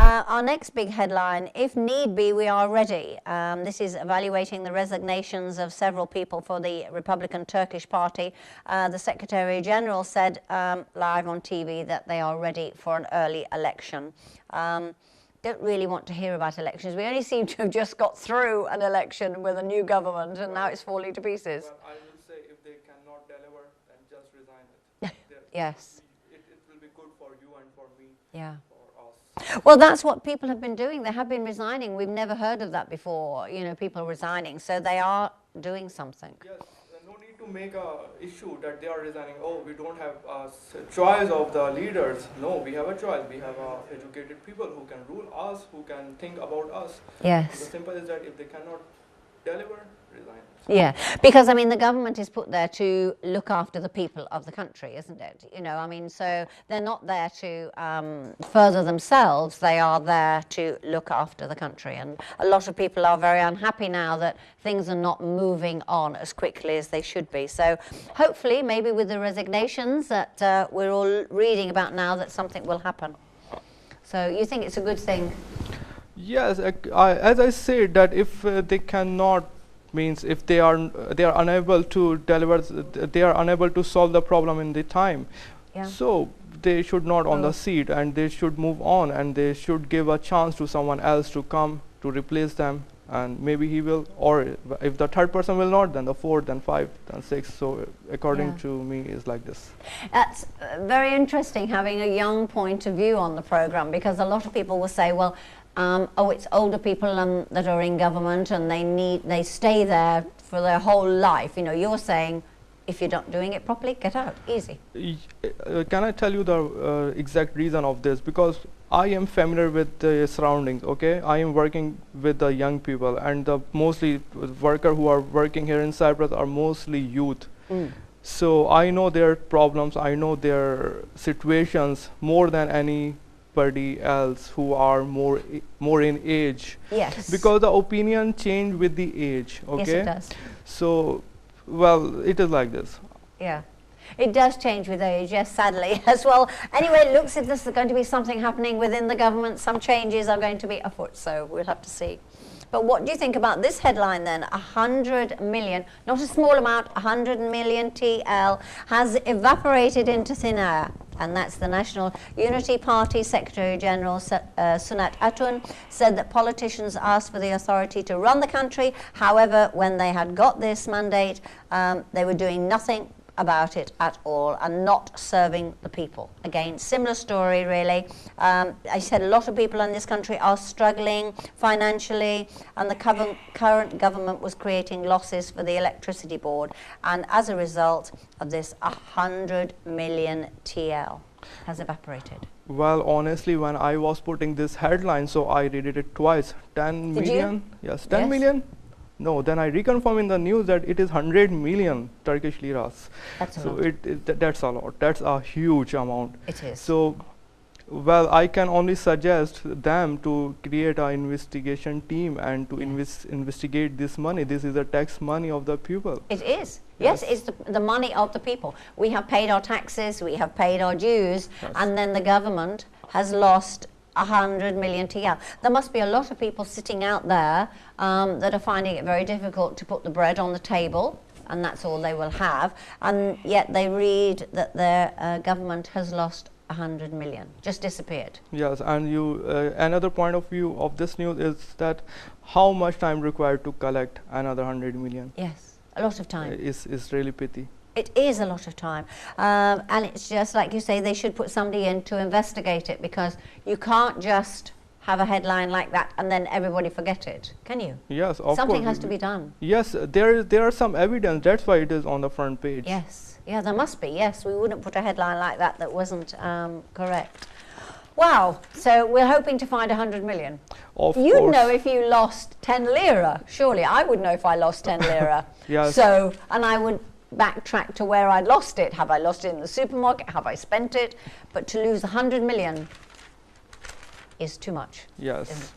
Our next big headline, if need be, we are ready. This is evaluating the resignations of several people for the Republican Turkish Party. The Secretary General said live on TV that they are ready for an early election. Don't really want to hear about elections. We only seem to have just got through an election with a new government, and now it's falling to pieces. Well, I will say if they cannot deliver, then just resign it. Yes. It will be good for you and for me. Yeah. For us. Well, that's what people have been doing. They have been resigning. We've never heard of that before, you know, people resigning. So they are doing something. Yes, no need to make a issue that they are resigning. Oh, we don't have a choice of the leaders. No, we have a choice. We have educated people who can rule us, who can think about us. Yes. The simple is that if they cannot deliver, resign. Yeah, because I mean the government is put there to look after the people of the country, isn't it? You know, I mean, so they're not there to further themselves, they are there to look after the country. And a lot of people are very unhappy now that things are not moving on as quickly as they should be. So hopefully, maybe with the resignations that we're all reading about now, that something will happen. So you think it's a good thing? Yes, as I said, that if they cannot, means if they are unable to deliver, they are unable to solve the problem in the time. Yeah. So they should not on the seat, and they should move on, and they should give a chance to someone else to come to replace them, and maybe he will, or if the third person will not, then the fourth, then fifth, then sixth. So according to me, is like this. That's very interesting having a young point of view on the program, because a lot of people will say, well, oh, it's older people that are in government and they stay there for their whole life. You know, you're saying if you're not doing it properly, get out, easy. Can I tell you the exact reason of this? Because I am familiar with the surroundings, okay? I am working with the young people, and the mostly workers who are working here in Cyprus are mostly youth. So I know their problems, I know their situations more than anybody else who are more in age. Yes. Because the opinion change with the age, okay? Yes, it does. So, well, it is like this. Yeah. It does change with age, yes, sadly, as well. Anyway, it looks as if there's going to be something happening within the government. Some changes are going to be afoot, so we'll have to see. But what do you think about this headline then? 100 million, not a small amount, 100 million TL has evaporated into thin air. And that's the National Unity Party Secretary General Sunat Atun said that politicians asked for the authority to run the country. However, when they had got this mandate, they were doing nothing about it at all and not serving the people. Again, similar story really. I said a lot of people in this country are struggling financially, and the current government was creating losses for the electricity board, and as a result of this, 100 million TL has evaporated. Well, honestly, when I was putting this headline, so I read it twice. 10 Did million? you? Yes, 10 million? No, then I reconfirm in the news that it is 100 million Turkish liras. That's a so lot. That's a lot. That's a huge amount. It is. So, well, I can only suggest them to create an investigation team and to investigate this money. This is the tax money of the people. It is. Yes, it's the money of the people. We have paid our taxes, we have paid our dues, and then the government has lost 100 million TL. There must be a lot of people sitting out there that are finding it very difficult to put the bread on the table, and that's all they will have, and yet they read that their government has lost 100 million, just disappeared. Yes, and another point of view of this news is that how much time required to collect another 100 million? Yes, a lot of time. Is really pity. It is a lot of time, and it's just like you say, they should put somebody in to investigate it, because you can't just have a headline like that and then everybody forget it, can you? Yes, of course. Something has to be done. Yes, there are some evidence, that's why it is on the front page. Yes, yeah, there must be, yes. We wouldn't put a headline like that that wasn't correct. Wow, so we're hoping to find 100 million. You'd know if you lost 10 lira, surely. I would know if I lost 10 lira. Yes. So, and I would backtrack to where I'd lost it. Have I lost it in the supermarket? Have I spent it? But to lose 100 million is too much. Yes.